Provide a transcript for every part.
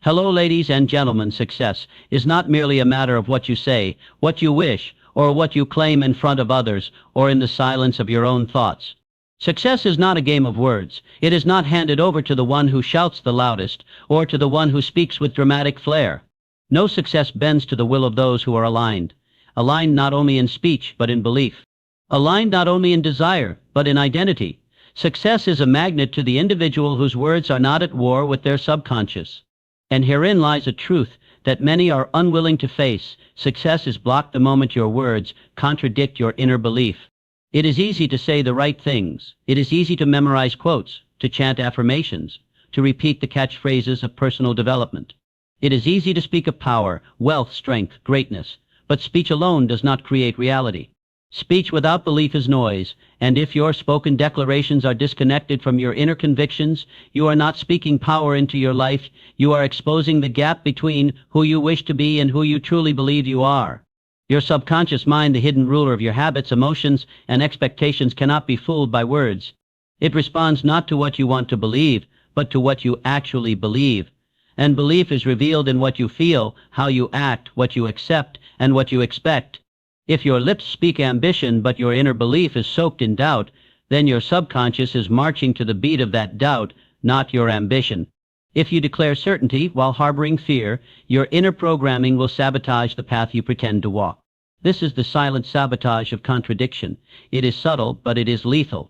Hello, ladies and gentlemen. Success is not merely a matter of what you say, what you wish, or what you claim in front of others, or in the silence of your own thoughts. Success is not a game of words. It is not handed over to the one who shouts the loudest, or to the one who speaks with dramatic flair. No success bends to the will of those who are aligned not only in speech, but in belief. Aligned not only in desire, but in identity. Success is a magnet to the individual whose words are not at war with their subconscious. And herein lies a truth that many are unwilling to face. Success is blocked the moment your words contradict your inner belief. It is easy to say the right things. It is easy to memorize quotes, to chant affirmations, to repeat the catchphrases of personal development. It is easy to speak of power, wealth, strength, greatness, but speech alone does not create reality. Speech without belief is noise, and if your spoken declarations are disconnected from your inner convictions, you are not speaking power into your life. You are exposing the gap between who you wish to be and who you truly believe you are. Your subconscious mind, the hidden ruler of your habits, emotions, and expectations, cannot be fooled by words. It responds not to what you want to believe, but to what you actually believe. And belief is revealed in what you feel, how you act, what you accept, and what you expect. If your lips speak ambition, but your inner belief is soaked in doubt, then your subconscious is marching to the beat of that doubt, not your ambition. If you declare certainty while harboring fear, your inner programming will sabotage the path you pretend to walk. This is the silent sabotage of contradiction. It is subtle, but it is lethal,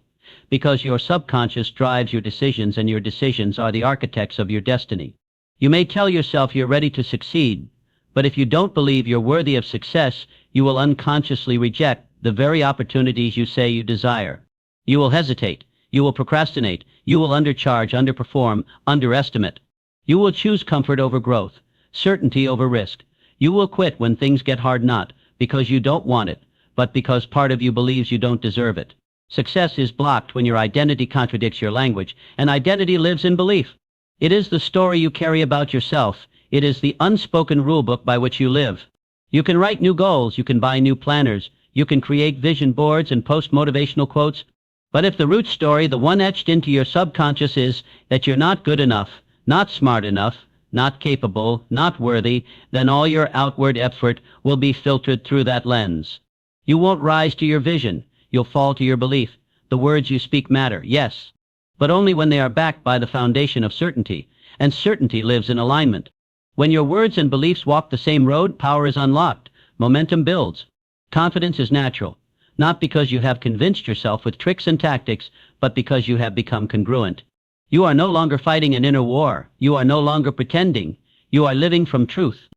because your subconscious drives your decisions, and your decisions are the architects of your destiny. You may tell yourself you're ready to succeed, but if you don't believe you're worthy of success, you will unconsciously reject the very opportunities you say you desire. You will hesitate. You will procrastinate. You will undercharge, underperform, underestimate. You will choose comfort over growth, certainty over risk. You will quit when things get hard, not because you don't want it, but because part of you believes you don't deserve it. Success is blocked when your identity contradicts your language, and identity lives in belief. It is the story you carry about yourself. It is the unspoken rulebook by which you live. You can write new goals, you can buy new planners, you can create vision boards and post motivational quotes, but if the root story, the one etched into your subconscious, is that you're not good enough, not smart enough, not capable, not worthy, then all your outward effort will be filtered through that lens. You won't rise to your vision. You'll fall to your belief. The words you speak matter, yes, but only when they are backed by the foundation of certainty, and certainty lives in alignment. When your words and beliefs walk the same road, power is unlocked, momentum builds. Confidence is natural, not because you have convinced yourself with tricks and tactics, but because you have become congruent. You are no longer fighting an inner war. You are no longer pretending. You are living from truth.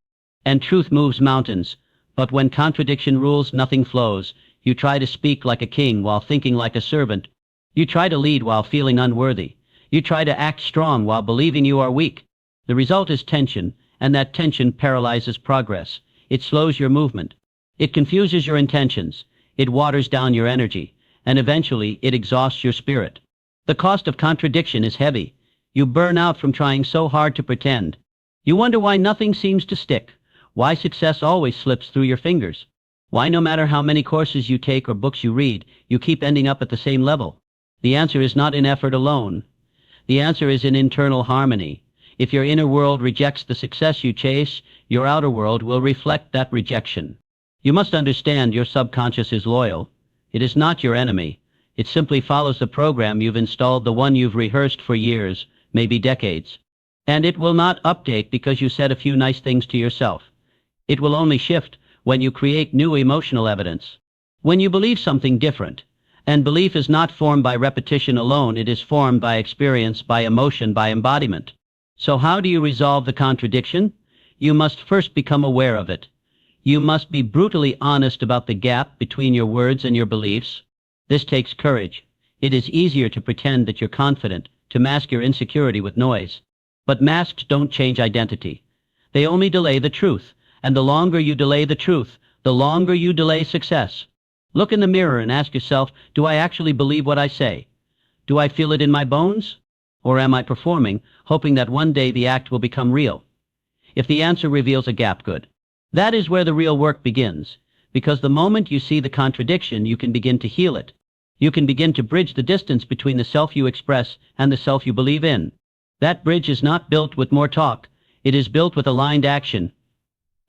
And truth moves mountains. But when contradiction rules, nothing flows. You try to speak like a king while thinking like a servant. You try to lead while feeling unworthy. You try to act strong while believing you are weak. The result is tension, and that tension paralyzes progress. It slows your movement. It confuses your intentions. It waters down your energy, and eventually it exhausts your spirit. The cost of contradiction is heavy. You burn out from trying so hard to pretend. You wonder why nothing seems to stick, why success always slips through your fingers, why no matter how many courses you take or books you read, you keep ending up at the same level. The answer is not in effort alone. The answer is in internal harmony. If your inner world rejects the success you chase, your outer world will reflect that rejection. You must understand your subconscious is loyal. It is not your enemy. It simply follows the program you've installed, the one you've rehearsed for years, maybe decades. And it will not update because you said a few nice things to yourself. It will only shift when you create new emotional evidence. When you believe something different. And belief is not formed by repetition alone. It is formed by experience, by emotion, by embodiment. So how do you resolve the contradiction? You must first become aware of it. You must be brutally honest about the gap between your words and your beliefs. This takes courage. It is easier to pretend that you're confident, to mask your insecurity with noise. But masks don't change identity. They only delay the truth, and the longer you delay the truth, the longer you delay success. Look in the mirror and ask yourself, do I actually believe what I say? Do I feel it in my bones? Or am I performing, hoping that one day the act will become real? If the answer reveals a gap, good. That is where the real work begins, because the moment you see the contradiction, you can begin to heal it. You can begin to bridge the distance between the self you express and the self you believe in. That bridge is not built with more talk. It is built with aligned action.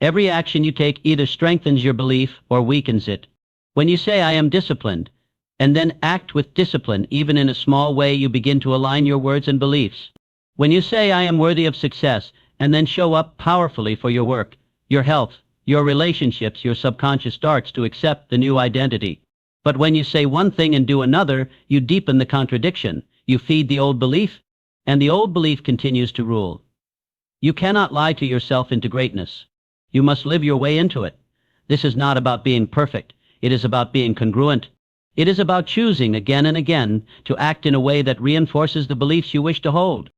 Every action you take either strengthens your belief or weakens it. When you say, I am disciplined, and then act with discipline, even in a small way, you begin to align your words and beliefs. When you say, I am worthy of success, and then show up powerfully for your work, your health, your relationships, your subconscious starts to accept the new identity. But when you say one thing and do another, you deepen the contradiction. You feed the old belief, and the old belief continues to rule. You cannot lie to yourself into greatness. You must live your way into it. This is not about being perfect. It is about being congruent. It is about choosing again and again to act in a way that reinforces the beliefs you wish to hold.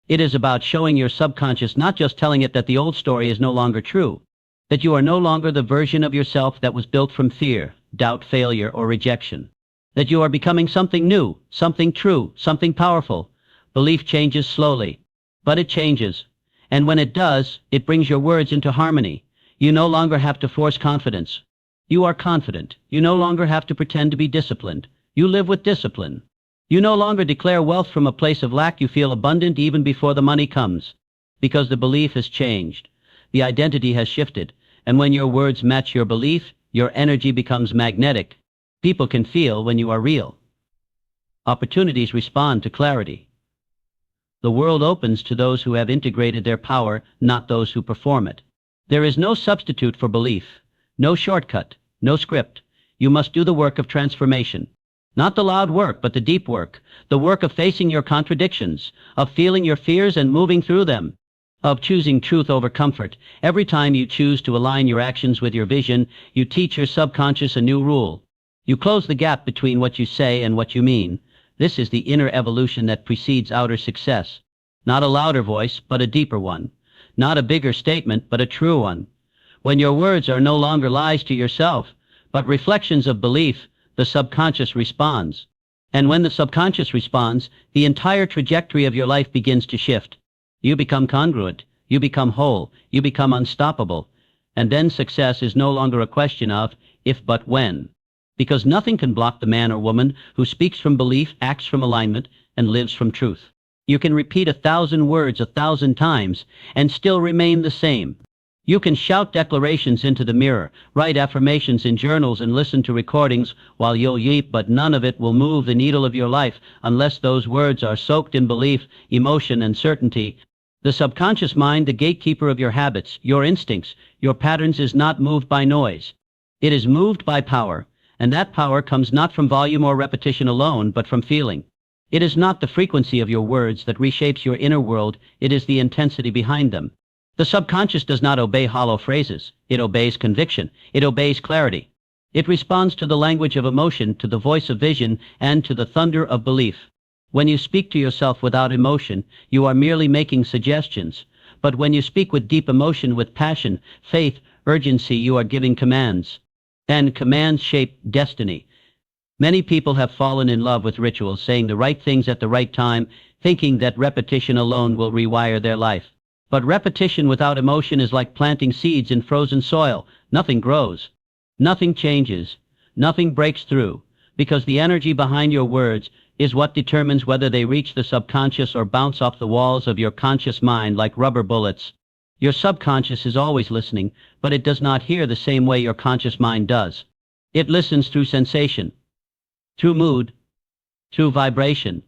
It is about showing your subconscious, not just telling it that the old story is no longer true, that you are no longer the version of yourself that was built from fear, doubt, failure, or rejection, that you are becoming something new, something true, something powerful. Belief changes slowly, but it changes. And when it does, it brings your words into harmony. You no longer have to force confidence. You are confident. You no longer have to pretend to be disciplined. You live with discipline. You no longer declare wealth from a place of lack. You feel abundant even before the money comes, because the belief has changed. The identity has shifted. And when your words match your belief, your energy becomes magnetic. People can feel when you are real. Opportunities respond to clarity. The world opens to those who have integrated their power, not those who perform it. There is no substitute for belief, no shortcut, no script. You must do the work of transformation. Not the loud work, but the deep work. The work of facing your contradictions, of feeling your fears and moving through them, of choosing truth over comfort. Every time you choose to align your actions with your vision, you teach your subconscious a new rule. You close the gap between what you say and what you mean. This is the inner evolution that precedes outer success. Not a louder voice, but a deeper one. Not a bigger statement, but a true one. When your words are no longer lies to yourself, but reflections of belief, the subconscious responds. And when the subconscious responds, the entire trajectory of your life begins to shift. You become congruent, you become whole, you become unstoppable. And then success is no longer a question of if but when. Because nothing can block the man or woman who speaks from belief, acts from alignment, and lives from truth. You can repeat 1,000 words 1,000 times and still remain the same. You can shout declarations into the mirror, write affirmations in journals, and listen to recordings while you'll yeep, but none of it will move the needle of your life unless those words are soaked in belief, emotion, and certainty. The subconscious mind, the gatekeeper of your habits, your instincts, your patterns, is not moved by noise. It is moved by power. And that power comes not from volume or repetition alone, but from feeling. It is not the frequency of your words that reshapes your inner world, it is the intensity behind them. The subconscious does not obey hollow phrases. It obeys conviction. It obeys clarity. It responds to the language of emotion, to the voice of vision, and to the thunder of belief. When you speak to yourself without emotion, you are merely making suggestions. But when you speak with deep emotion, with passion, faith, urgency, you are giving commands. And commands shape destiny. Many people have fallen in love with rituals, saying the right things at the right time, thinking that repetition alone will rewire their life. But repetition without emotion is like planting seeds in frozen soil. Nothing grows. Nothing changes. Nothing breaks through. Because the energy behind your words is what determines whether they reach the subconscious or bounce off the walls of your conscious mind like rubber bullets. Your subconscious is always listening, but it does not hear the same way your conscious mind does. It listens through sensation, through mood, through vibration.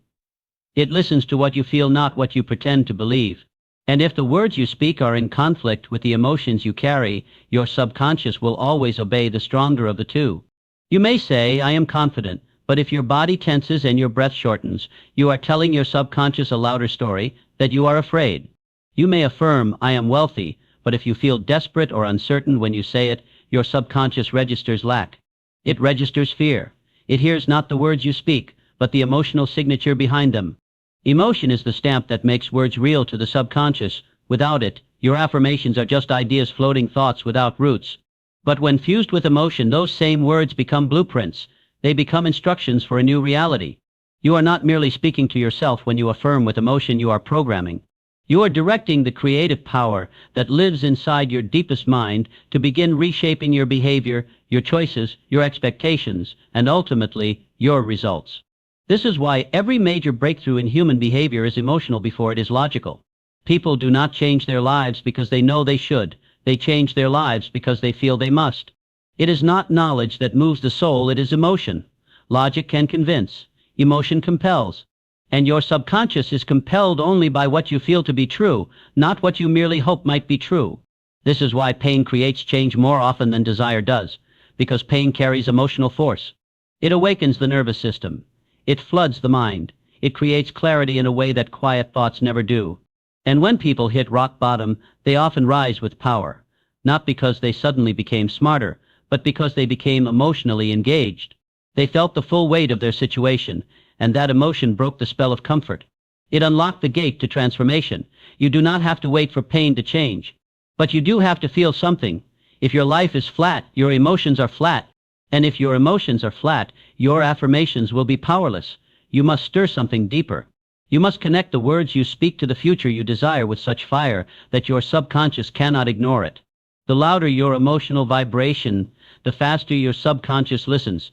It listens to what you feel, not what you pretend to believe. And if the words you speak are in conflict with the emotions you carry, your subconscious will always obey the stronger of the two. You may say, I am confident, but if your body tenses and your breath shortens, you are telling your subconscious a louder story, that you are afraid. You may affirm, I am wealthy, but if you feel desperate or uncertain when you say it, your subconscious registers lack. It registers fear. It hears not the words you speak, but the emotional signature behind them. Emotion is the stamp that makes words real to the subconscious. Without it, your affirmations are just ideas, floating thoughts without roots. But when fused with emotion, those same words become blueprints. They become instructions for a new reality. You are not merely speaking to yourself when you affirm with emotion, you are programming. You are directing the creative power that lives inside your deepest mind to begin reshaping your behavior, your choices, your expectations, and ultimately, your results. This is why every major breakthrough in human behavior is emotional before it is logical. People do not change their lives because they know they should. They change their lives because they feel they must. It is not knowledge that moves the soul, it is emotion. Logic can convince. Emotion compels. And your subconscious is compelled only by what you feel to be true, not what you merely hope might be true. This is why pain creates change more often than desire does, because pain carries emotional force. It awakens the nervous system. It floods the mind. It creates clarity in a way that quiet thoughts never do. And when people hit rock bottom, they often rise with power, not because they suddenly became smarter, but because they became emotionally engaged. They felt the full weight of their situation, and that emotion broke the spell of comfort. It unlocked the gate to transformation. You do not have to wait for pain to change. But you do have to feel something. If your life is flat, your emotions are flat. And if your emotions are flat, your affirmations will be powerless. You must stir something deeper. You must connect the words you speak to the future you desire with such fire that your subconscious cannot ignore it. The louder your emotional vibration, the faster your subconscious listens.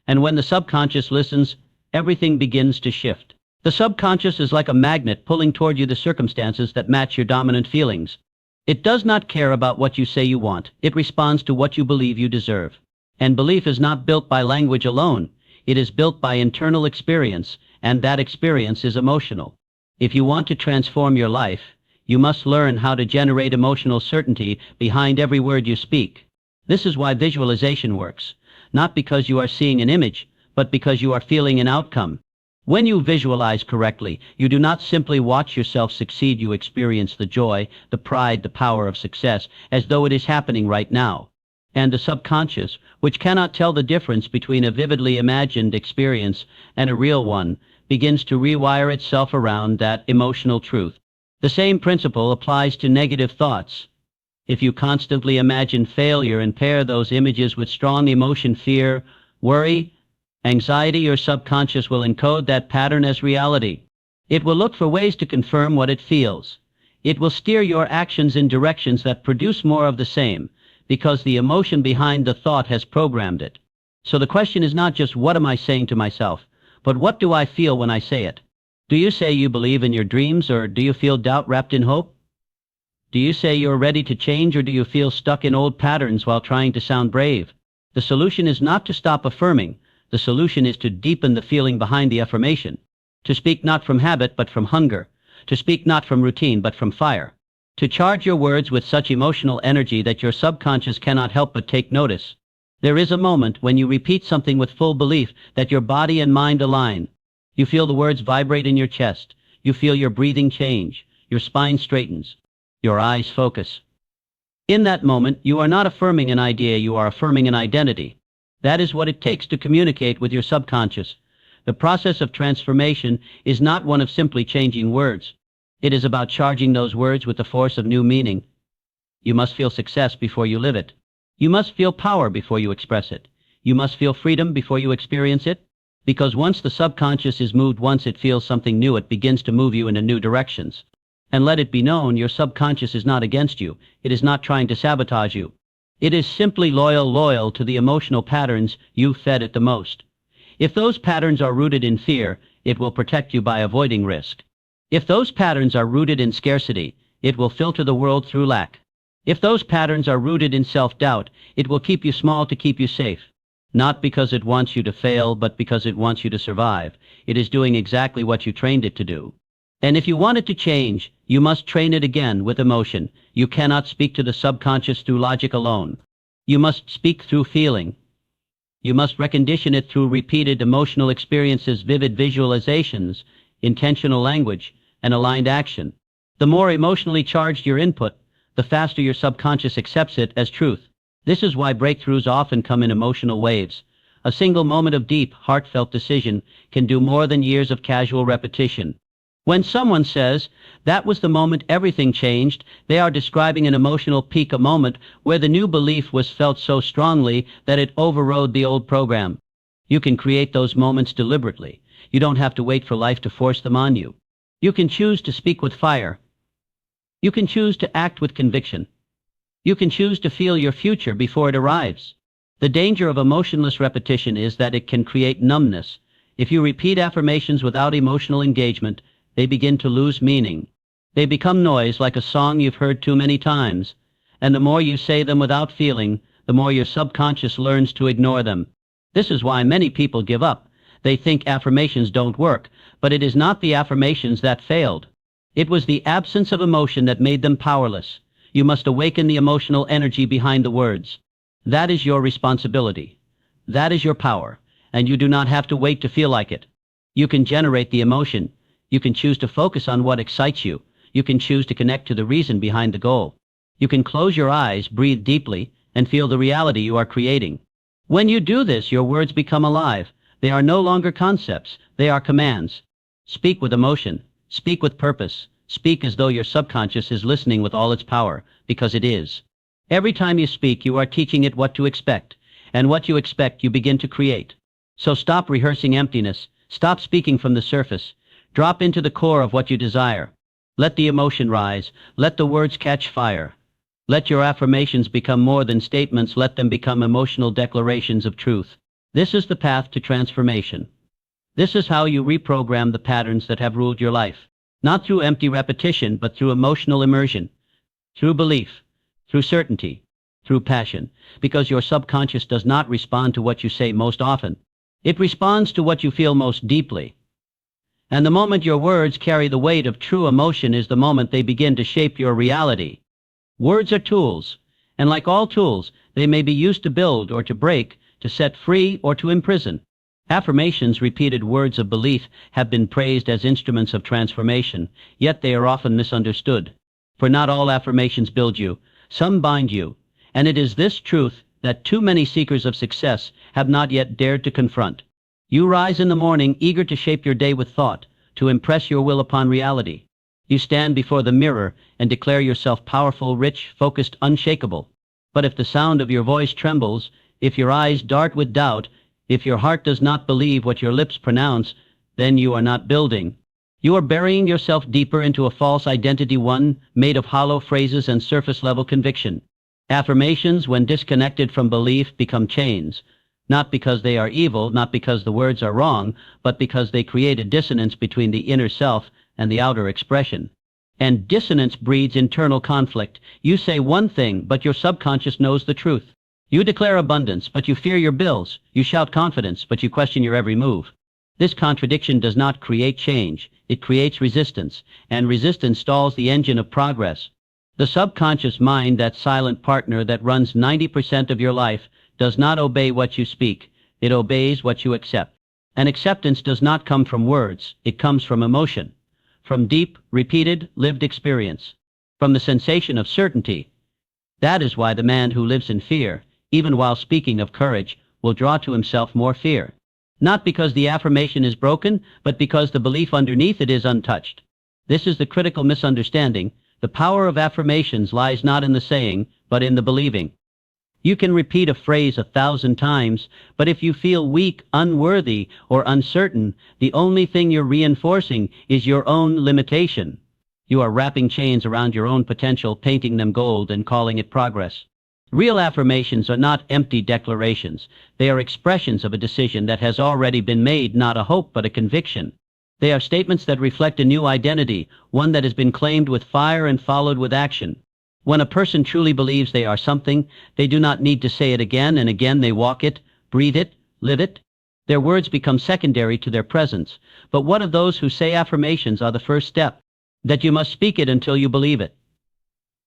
And when the subconscious listens, everything begins to shift. The subconscious is like a magnet pulling toward you the circumstances that match your dominant feelings. It does not care about what you say you want. It responds to what you believe you deserve. And belief is not built by language alone. It is built by internal experience, and that experience is emotional. If you want to transform your life, you must learn how to generate emotional certainty behind every word you speak. This is why visualization works, not because you are seeing an image, but because you are feeling an outcome. When you visualize correctly, you do not simply watch yourself succeed, you experience the joy, the pride, the power of success, as though it is happening right now. And the subconscious, which cannot tell the difference between a vividly imagined experience and a real one, begins to rewire itself around that emotional truth. The same principle applies to negative thoughts. If you constantly imagine failure and pair those images with strong emotion, fear, worry, anxiety, your subconscious will encode that pattern as reality. It will look for ways to confirm what it feels. It will steer your actions in directions that produce more of the same, because the emotion behind the thought has programmed it. So the question is not just what am I saying to myself, but what do I feel when I say it? Do you say you believe in your dreams, or do you feel doubt wrapped in hope? Do you say you're ready to change, or do you feel stuck in old patterns while trying to sound brave? The solution is not to stop affirming. The solution is to deepen the feeling behind the affirmation. To speak not from habit but from hunger. To speak not from routine but from fire. To charge your words with such emotional energy that your subconscious cannot help but take notice. There is a moment when you repeat something with full belief that your body and mind align. You feel the words vibrate in your chest. You feel your breathing change. Your spine straightens. Your eyes focus. In that moment, you are not affirming an idea, you are affirming an identity. That is what it takes to communicate with your subconscious. The process of transformation is not one of simply changing words. It is about charging those words with the force of new meaning. You must feel success before you live it. You must feel power before you express it. You must feel freedom before you experience it. Because once the subconscious is moved, once it feels something new, it begins to move you into new directions. And let it be known, your subconscious is not against you. It is not trying to sabotage you. It is simply loyal to the emotional patterns you fed it the most. If those patterns are rooted in fear, it will protect you by avoiding risk. If those patterns are rooted in scarcity, it will filter the world through lack. If those patterns are rooted in self-doubt, it will keep you small to keep you safe. Not because it wants you to fail, but because it wants you to survive. It is doing exactly what you trained it to do. And if you want it to change, you must train it again with emotion. You cannot speak to the subconscious through logic alone. You must speak through feeling. You must recondition it through repeated emotional experiences, vivid visualizations, intentional language, and aligned action. The more emotionally charged your input, the faster your subconscious accepts it as truth. This is why breakthroughs often come in emotional waves. A single moment of deep, heartfelt decision can do more than years of casual repetition. When someone says, that was the moment everything changed, they are describing an emotional peak, a moment where the new belief was felt so strongly that it overrode the old program. You can create those moments deliberately. You don't have to wait for life to force them on you. You can choose to speak with fire. You can choose to act with conviction. You can choose to feel your future before it arrives. The danger of emotionless repetition is that it can create numbness. If you repeat affirmations without emotional engagement, they begin to lose meaning. They become noise like a song you've heard too many times. And the more you say them without feeling, the more your subconscious learns to ignore them. This is why many people give up. They think affirmations don't work, but it is not the affirmations that failed. It was the absence of emotion that made them powerless. You must awaken the emotional energy behind the words. That is your responsibility. That is your power, and you do not have to wait to feel like it. You can generate the emotion. You can choose to focus on what excites you. You can choose to connect to the reason behind the goal. You can close your eyes, breathe deeply, and feel the reality you are creating. When you do this, your words become alive. They are no longer concepts. They are commands. Speak with emotion. Speak with purpose. Speak as though your subconscious is listening with all its power, because it is. Every time you speak, you are teaching it what to expect, and what you expect, you begin to create. So stop rehearsing emptiness. Stop speaking from the surface. Drop into the core of what you desire. Let the emotion rise. Let the words catch fire. Let your affirmations become more than statements. Let them become emotional declarations of truth. This is the path to transformation. This is how you reprogram the patterns that have ruled your life. Not through empty repetition, but through emotional immersion, through belief, through certainty, through passion, because your subconscious does not respond to what you say most often. It responds to what you feel most deeply. And the moment your words carry the weight of true emotion is the moment they begin to shape your reality. Words are tools, and like all tools, they may be used to build or to break, to set free or to imprison. Affirmations, repeated words of belief, have been praised as instruments of transformation, yet they are often misunderstood. For not all affirmations build you, some bind you, and it is this truth that too many seekers of success have not yet dared to confront. You rise in the morning eager to shape your day with thought, to impress your will upon reality. You stand before the mirror and declare yourself powerful, rich, focused, unshakable. But if the sound of your voice trembles, if your eyes dart with doubt, if your heart does not believe what your lips pronounce, then you are not building. You are burying yourself deeper into a false identity, one made of hollow phrases and surface-level conviction. Affirmations, when disconnected from belief, become chains, not because they are evil, not because the words are wrong, but because they create a dissonance between the inner self and the outer expression. And dissonance breeds internal conflict. You say one thing, but your subconscious knows the truth. You declare abundance, but you fear your bills. You shout confidence, but you question your every move. This contradiction does not create change. It creates resistance, and resistance stalls the engine of progress. The subconscious mind, that silent partner that runs 90% of your life, does not obey what you speak. It obeys what you accept. And acceptance does not come from words. It comes from emotion, from deep, repeated, lived experience, from the sensation of certainty. That is why the man who lives in fear, even while speaking of courage, will draw to himself more fear. Not because the affirmation is broken, but because the belief underneath it is untouched. This is the critical misunderstanding. The power of affirmations lies not in the saying, but in the believing. You can repeat a phrase 1,000 times, but if you feel weak, unworthy, or uncertain, the only thing you're reinforcing is your own limitation. You are wrapping chains around your own potential, painting them gold, and calling it progress. Real affirmations are not empty declarations. They are expressions of a decision that has already been made, not a hope, but a conviction. They are statements that reflect a new identity, one that has been claimed with fire and followed with action. When a person truly believes they are something, they do not need to say it again and again. They walk it, breathe it, live it. Their words become secondary to their presence. But what of those who say affirmations are the first step? That you must speak it until you believe it.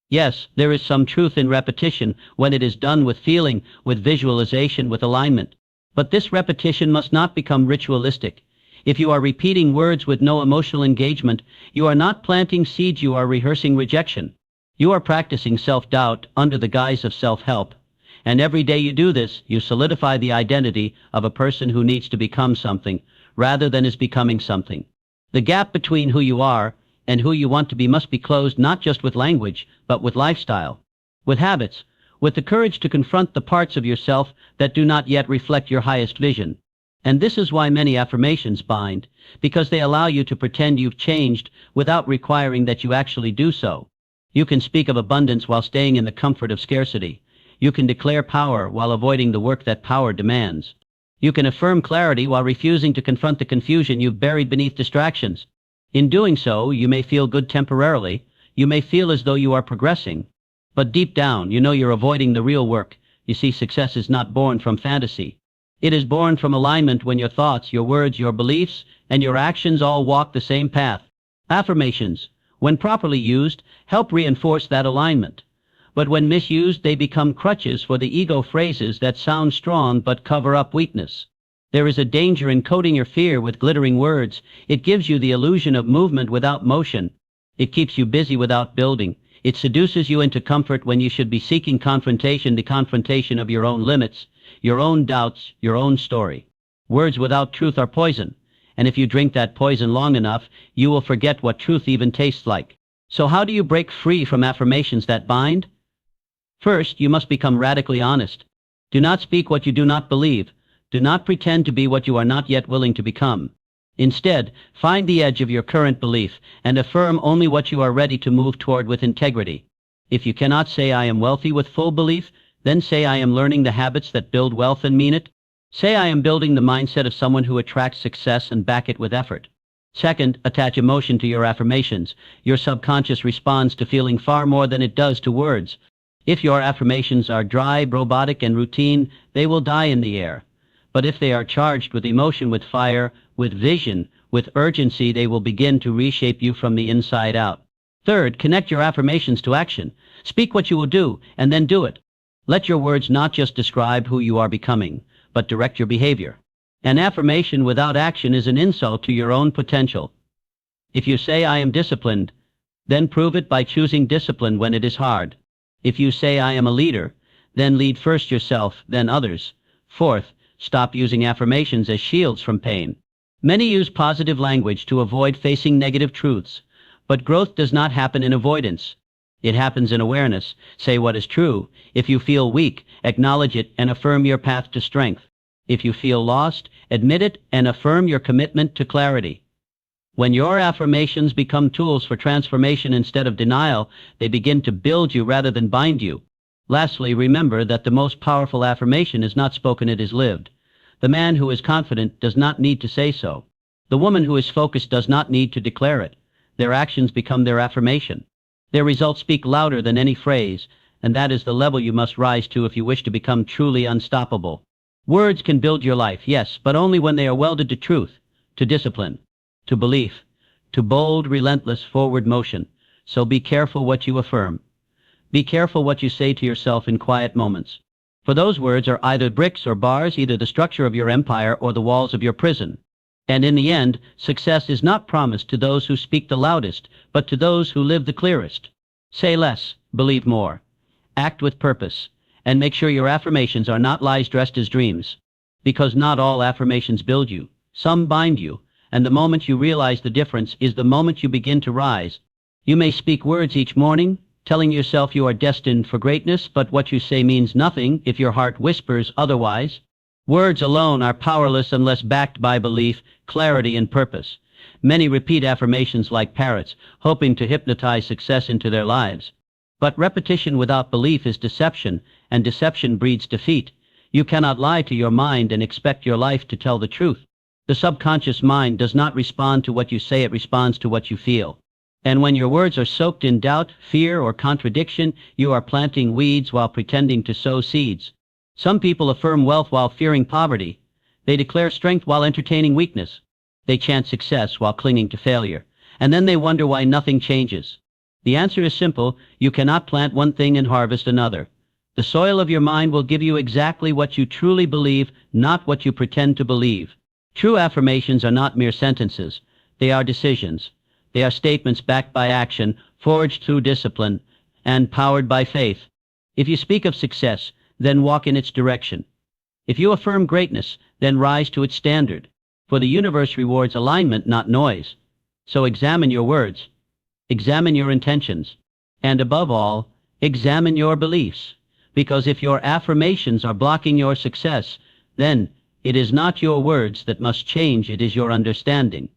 Yes, there is some truth in repetition when it is done with feeling, with visualization, with alignment. But this repetition must not become ritualistic. If you are repeating words with no emotional engagement, you are not planting seeds, you are rehearsing rejection. You are practicing self-doubt under the guise of self-help. And every day you do this, you solidify the identity of a person who needs to become something, rather than is becoming something. The gap between who you are and who you want to be must be closed, not just with language, but with lifestyle, with habits, with the courage to confront the parts of yourself that do not yet reflect your highest vision. And this is why many affirmations bind, because they allow you to pretend you've changed without requiring that you actually do so. You can speak of abundance while staying in the comfort of scarcity. You can declare power while avoiding the work that power demands. You can affirm clarity while refusing to confront the confusion you've buried beneath distractions. In doing so, you may feel good temporarily, you may feel as though you are progressing, but deep down, you know you're avoiding the real work. You see, success is not born from fantasy. It is born from alignment when your thoughts, your words, your beliefs, and your actions all walk the same path. Affirmations, when properly used, help reinforce that alignment. But when misused, they become crutches for the ego phrases that sound strong but cover up weakness. There is a danger in coating your fear with glittering words. It gives you the illusion of movement without motion. It keeps you busy without building. It seduces you into comfort when you should be seeking confrontation, the confrontation of your own limits, your own doubts, your own story. Words without truth are poison, and if you drink that poison long enough, you will forget what truth even tastes like. So how do you break free from affirmations that bind? First, you must become radically honest. Do not speak what you do not believe. Do not pretend to be what you are not yet willing to become. Instead, find the edge of your current belief and affirm only what you are ready to move toward with integrity. If you cannot say I am wealthy with full belief, then say I am learning the habits that build wealth and mean it. Say I am building the mindset of someone who attracts success and back it with effort. Second, attach emotion to your affirmations. Your subconscious responds to feeling far more than it does to words. If your affirmations are dry, robotic, and routine, they will die in the air. But if they are charged with emotion, with fire, with vision, with urgency, they will begin to reshape you from the inside out. Third, connect your affirmations to action. Speak what you will do, and then do it. Let your words not just describe who you are becoming, but direct your behavior. An affirmation without action is an insult to your own potential. If you say I am disciplined, then prove it by choosing discipline when it is hard. If you say I am a leader, then lead first yourself, then others. Fourth, stop using affirmations as shields from pain. Many use positive language to avoid facing negative truths, but growth does not happen in avoidance. It happens in awareness. Say what is true. If you feel weak, acknowledge it and affirm your path to strength. If you feel lost, admit it and affirm your commitment to clarity. When your affirmations become tools for transformation instead of denial, they begin to build you rather than bind you. Lastly, remember that the most powerful affirmation is not spoken, it is lived. The man who is confident does not need to say so. The woman who is focused does not need to declare it. Their actions become their affirmation. Their results speak louder than any phrase, and that is the level you must rise to if you wish to become truly unstoppable. Words can build your life, yes, but only when they are welded to truth, to discipline, to belief, to bold, relentless forward motion. So be careful what you affirm. Be careful what you say to yourself in quiet moments. For those words are either bricks or bars, either the structure of your empire or the walls of your prison. And in the end, success is not promised to those who speak the loudest, but to those who live the clearest. Say less, believe more. Act with purpose, and make sure your affirmations are not lies dressed as dreams. Because not all affirmations build you. Some bind you, and the moment you realize the difference is the moment you begin to rise. You may speak words each morning, telling yourself you are destined for greatness, but what you say means nothing if your heart whispers otherwise. Words alone are powerless unless backed by belief, clarity, and purpose. Many repeat affirmations like parrots, hoping to hypnotize success into their lives. But repetition without belief is deception, and deception breeds defeat. You cannot lie to your mind and expect your life to tell the truth. The subconscious mind does not respond to what you say, it responds to what you feel. And when your words are soaked in doubt, fear, or contradiction, you are planting weeds while pretending to sow seeds. Some people affirm wealth while fearing poverty. They declare strength while entertaining weakness. They chant success while clinging to failure. And then they wonder why nothing changes. The answer is simple. You cannot plant one thing and harvest another. The soil of your mind will give you exactly what you truly believe, not what you pretend to believe. True affirmations are not mere sentences. They are decisions. They are statements backed by action, forged through discipline, and powered by faith. If you speak of success, then walk in its direction. If you affirm greatness, then rise to its standard. For the universe rewards alignment, not noise. So examine your words. Examine your intentions. And above all, examine your beliefs. Because if your affirmations are blocking your success, then it is not your words that must change, it is your understanding.